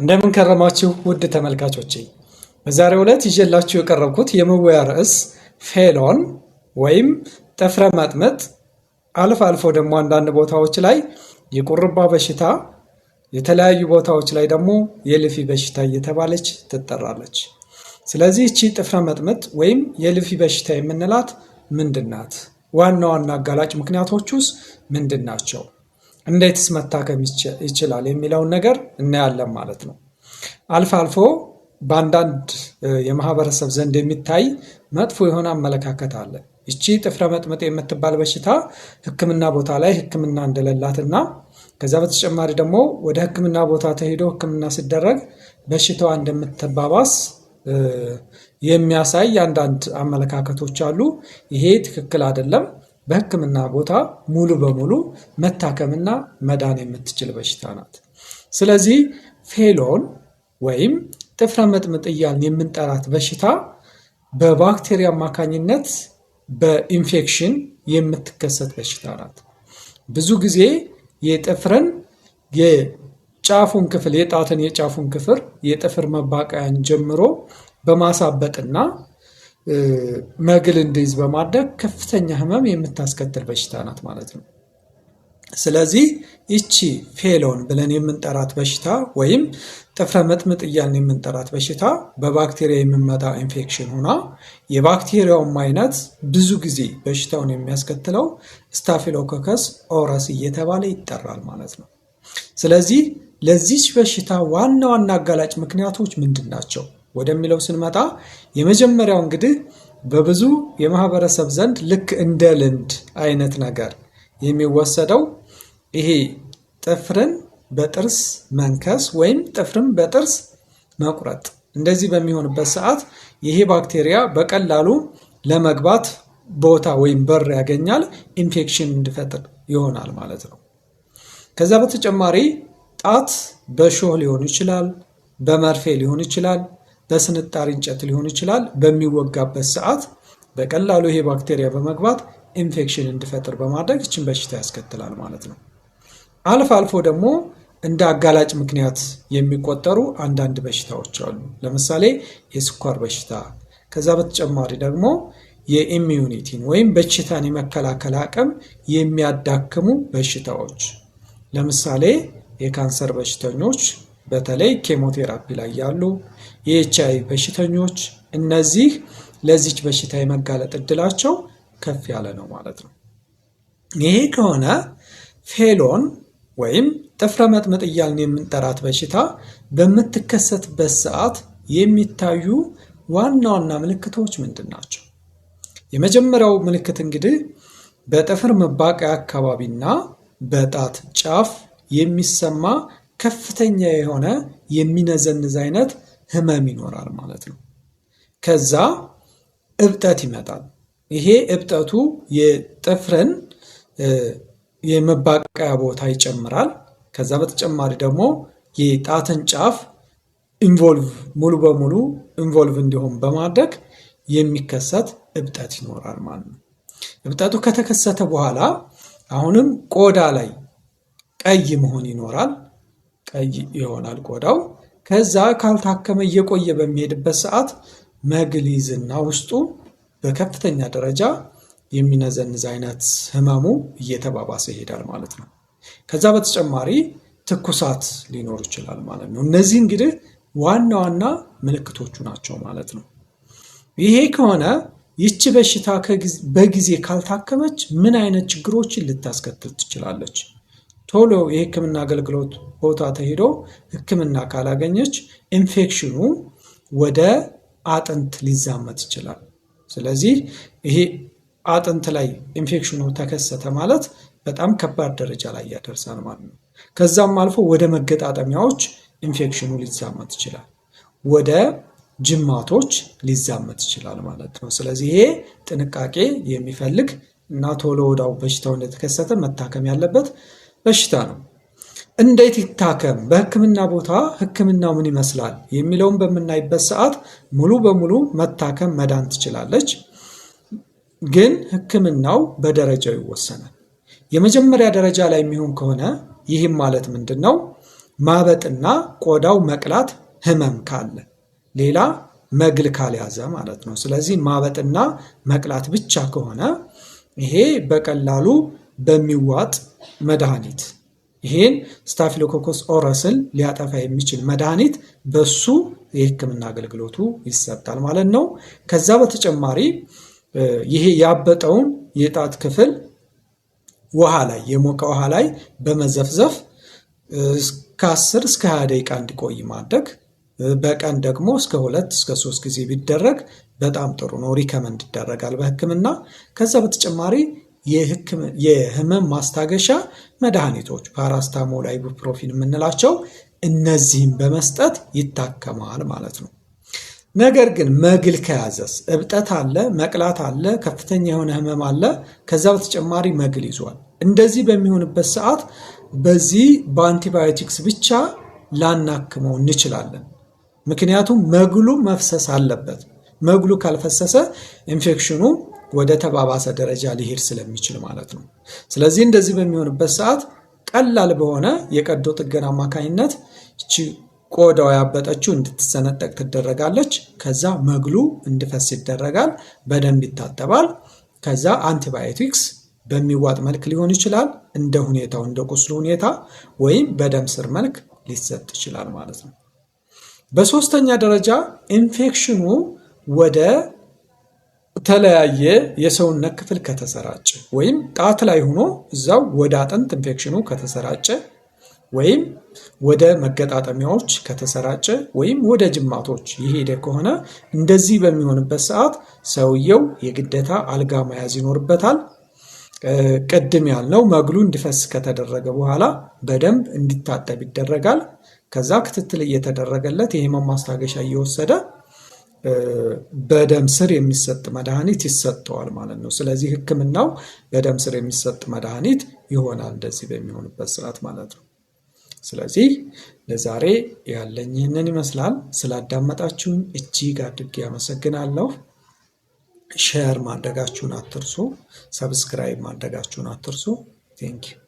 እንደምን ከረማችሁ ውድ ተመልካቾቼ። በዛሬው ዕለት ይዤላችሁ የቀረብኩት የመወያ ርዕስ ፌሎን ወይም ጥፍረ መጥመጥ፣ አልፎ አልፎ ደግሞ አንዳንድ ቦታዎች ላይ የቁርባ በሽታ፣ የተለያዩ ቦታዎች ላይ ደግሞ የልፊ በሽታ እየተባለች ትጠራለች። ስለዚህ እቺ ጥፍረ መጥመጥ ወይም የልፊ በሽታ የምንላት ምንድናት? ዋና ዋና አጋላጭ ምክንያቶቹስ ምንድናቸው? እንዴትስ መታከም ይችላል የሚለውን ነገር እናያለን ማለት ነው። አልፎ አልፎ በአንዳንድ የማህበረሰብ ዘንድ የሚታይ መጥፎ የሆነ አመለካከት አለ። እቺ ጥፍረ መጥመጥ የምትባል በሽታ ሕክምና ቦታ ላይ ሕክምና እንደሌላትና ከዛ በተጨማሪ ደግሞ ወደ ሕክምና ቦታ ተሄዶ ሕክምና ሲደረግ በሽታዋ እንደምትባባስ የሚያሳይ አንዳንድ አመለካከቶች አሉ። ይሄ ትክክል አይደለም። በሕክምና ቦታ ሙሉ በሙሉ መታከምና መዳን የምትችል በሽታ ናት። ስለዚህ ፌሎን ወይም ጥፍረ መጥመጥ እያልን የምንጠራት በሽታ በባክቴሪያ አማካኝነት በኢንፌክሽን የምትከሰት በሽታ ናት። ብዙ ጊዜ የጥፍርን የጫፉን ክፍል የጣትን የጫፉን ክፍል የጥፍር መባቀያን ጀምሮ በማሳበጥና መግል እንዲይዝ በማድረግ ከፍተኛ ህመም የምታስከትል በሽታ ናት ማለት ነው። ስለዚህ ይቺ ፌሎን ብለን የምንጠራት በሽታ ወይም ጥፍረ መጥመጥ እያልን የምንጠራት በሽታ በባክቴሪያ የሚመጣ ኢንፌክሽን ሆና የባክቴሪያውም አይነት ብዙ ጊዜ በሽታውን የሚያስከትለው ስታፊሎኮከስ ኦረስ እየተባለ ይጠራል ማለት ነው። ስለዚህ ለዚች በሽታ ዋና ዋና አጋላጭ ምክንያቶች ምንድን ናቸው ወደሚለው ስንመጣ የመጀመሪያው እንግዲህ በብዙ የማህበረሰብ ዘንድ ልክ እንደ ልምድ አይነት ነገር የሚወሰደው ይሄ ጥፍርን በጥርስ መንከስ ወይም ጥፍርን በጥርስ መቁረጥ። እንደዚህ በሚሆንበት ሰዓት ይሄ ባክቴሪያ በቀላሉ ለመግባት ቦታ ወይም በር ያገኛል፣ ኢንፌክሽን እንዲፈጥር ይሆናል ማለት ነው። ከዛ በተጨማሪ ጣት በሾህ ሊሆን ይችላል፣ በመርፌ ሊሆን ይችላል፣ በስንጣሪ እንጨት ሊሆን ይችላል። በሚወጋበት ሰዓት በቀላሉ ይሄ ባክቴሪያ በመግባት ኢንፌክሽን እንዲፈጥር በማድረግ ይህችን በሽታ ያስከትላል ማለት ነው። አልፎ አልፎ ደግሞ እንደ አጋላጭ ምክንያት የሚቆጠሩ አንዳንድ በሽታዎች አሉ። ለምሳሌ የስኳር በሽታ፣ ከዛ በተጨማሪ ደግሞ የኢሚዩኒቲን ወይም በሽታን የመከላከል አቅም የሚያዳክሙ በሽታዎች፣ ለምሳሌ የካንሰር በሽተኞች፣ በተለይ ኬሞቴራፒ ላይ ያሉ የኤችአይቪ በሽተኞች፣ እነዚህ ለዚች በሽታ የመጋለጥ እድላቸው ከፍ ያለ ነው ማለት ነው። ይሄ ከሆነ ፌሎን ወይም ጥፍረ መጥመጥ እያልን የምንጠራት በሽታ በምትከሰትበት ሰዓት የሚታዩ ዋና ዋና ምልክቶች ምንድን ናቸው? የመጀመሪያው ምልክት እንግዲህ በጥፍር መባቂያ አካባቢና በጣት ጫፍ የሚሰማ ከፍተኛ የሆነ የሚነዘንዝ አይነት ህመም ይኖራል ማለት ነው። ከዛ እብጠት ይመጣል። ይሄ እብጠቱ የጥፍርን የመባቀያ ቦታ ይጨምራል። ከዛ በተጨማሪ ደግሞ የጣትን ጫፍ ሙሉ በሙሉ ኢንቮልቭ እንዲሆን በማድረግ የሚከሰት እብጠት ይኖራል ማለት ነው። እብጠቱ ከተከሰተ በኋላ አሁንም ቆዳ ላይ ቀይ መሆን ይኖራል። ቀይ ይሆናል ቆዳው። ከዛ ካልታከመ እየቆየ በሚሄድበት ሰዓት መግል ይዝና ውስጡ በከፍተኛ ደረጃ የሚነዘንዝ አይነት ህመሙ እየተባባሰ ይሄዳል ማለት ነው። ከዛ በተጨማሪ ትኩሳት ሊኖር ይችላል ማለት ነው። እነዚህ እንግዲህ ዋና ዋና ምልክቶቹ ናቸው ማለት ነው። ይሄ ከሆነ ይቺ በሽታ በጊዜ ካልታከመች ምን አይነት ችግሮችን ልታስከትል ትችላለች? ቶሎ የህክምና አገልግሎት ቦታ ተሄዶ ህክምና ካላገኘች ኢንፌክሽኑ ወደ አጥንት ሊዛመት ይችላል። ስለዚህ ይሄ አጥንት ላይ ኢንፌክሽኑ ተከሰተ ማለት በጣም ከባድ ደረጃ ላይ ያደርሳል ማለት ነው። ከዛም አልፎ ወደ መገጣጠሚያዎች ኢንፌክሽኑ ሊዛመት ይችላል፣ ወደ ጅማቶች ሊዛመት ይችላል ማለት ነው። ስለዚህ ይሄ ጥንቃቄ የሚፈልግ እና ቶሎ ወዳው በሽታው እንደተከሰተ መታከም ያለበት በሽታ ነው። እንዴት ይታከም? በህክምና ቦታ ህክምናው ምን ይመስላል የሚለውን በምናይበት ሰዓት ሙሉ በሙሉ መታከም መዳን ትችላለች። ግን ህክምናው በደረጃው ይወሰናል። የመጀመሪያ ደረጃ ላይ የሚሆን ከሆነ ይህም ማለት ምንድነው? ማበጥና ቆዳው መቅላት ህመም ካለ፣ ሌላ መግል ካልያዘ ማለት ነው። ስለዚህ ማበጥና መቅላት ብቻ ከሆነ ይሄ በቀላሉ በሚዋጥ መድኃኒት ይሄን ስታፊሎኮከስ ኦረስን ሊያጠፋ የሚችል መድኃኒት በሱ የህክምና አገልግሎቱ ይሰጣል ማለት ነው። ከዛ በተጨማሪ ይሄ ያበጠውን የጣት ክፍል ውሃ ላይ የሞቀ ውሃ ላይ በመዘፍዘፍ ከ10 እስከ 20 ደቂቃ እንዲቆይ ማድረግ፣ በቀን ደግሞ እስከ 2 እስከ 3 ጊዜ ቢደረግ በጣም ጥሩ ነው፣ ሪከመንድ ይደረጋል በህክምና። ከዛ በተጨማሪ የህመም ማስታገሻ መድኃኒቶች ፓራስታሞል፣ አይቡፕሮፊን የምንላቸው እነዚህም በመስጠት ይታከማል ማለት ነው። ነገር ግን መግል ከያዘስ እብጠት አለ፣ መቅላት አለ፣ ከፍተኛ የሆነ ህመም አለ፣ ከዛ በተጨማሪ መግል ይዟል። እንደዚህ በሚሆንበት ሰዓት በዚህ በአንቲባዮቲክስ ብቻ ላናክመው እንችላለን። ምክንያቱም መግሉ መፍሰስ አለበት። መግሉ ካልፈሰሰ ኢንፌክሽኑ ወደ ተባባሰ ደረጃ ሊሄድ ስለሚችል ማለት ነው። ስለዚህ እንደዚህ በሚሆንበት ሰዓት ቀላል በሆነ የቀዶ ጥገና አማካኝነት እቺ ቆዳው ያበጠችው እንድትሰነጠቅ ትደረጋለች። ከዛ መግሉ እንዲፈስ ይደረጋል፣ በደንብ ይታጠባል። ከዛ አንቲባዮቲክስ በሚዋጥ መልክ ሊሆን ይችላል፣ እንደ ሁኔታው እንደ ቁስሉ ሁኔታ፣ ወይም በደም ስር መልክ ሊሰጥ ይችላል ማለት ነው። በሶስተኛ ደረጃ ኢንፌክሽኑ ወደ ተለያየ የሰውነት ክፍል ከተሰራጨ ወይም ጣት ላይ ሆኖ እዛው ወደ አጥንት ኢንፌክሽኑ ከተሰራጨ ወይም ወደ መገጣጠሚያዎች ከተሰራጨ ወይም ወደ ጅማቶች የሄደ ከሆነ እንደዚህ በሚሆንበት ሰዓት ሰውየው የግዴታ አልጋ መያዝ ይኖርበታል። ቅድም ያልነው መግሉ እንዲፈስ ከተደረገ በኋላ በደንብ እንዲታጠብ ይደረጋል። ከዛ ክትትል እየተደረገለት የህመም ማስታገሻ እየወሰደ በደም ስር የሚሰጥ መድኃኒት ይሰጠዋል ማለት ነው። ስለዚህ ህክምናው በደም ስር የሚሰጥ መድኃኒት ይሆናል እንደዚህ በሚሆንበት ሰዓት ማለት ነው። ስለዚህ ለዛሬ ያለኝ ይህንን ይመስላል። ስላዳመጣችሁን እጅግ አድርጌ አመሰግናለሁ። ሼር ማድረጋችሁን አትርሱ። ሰብስክራይብ ማድረጋችሁን አትርሱ። ቴንኪው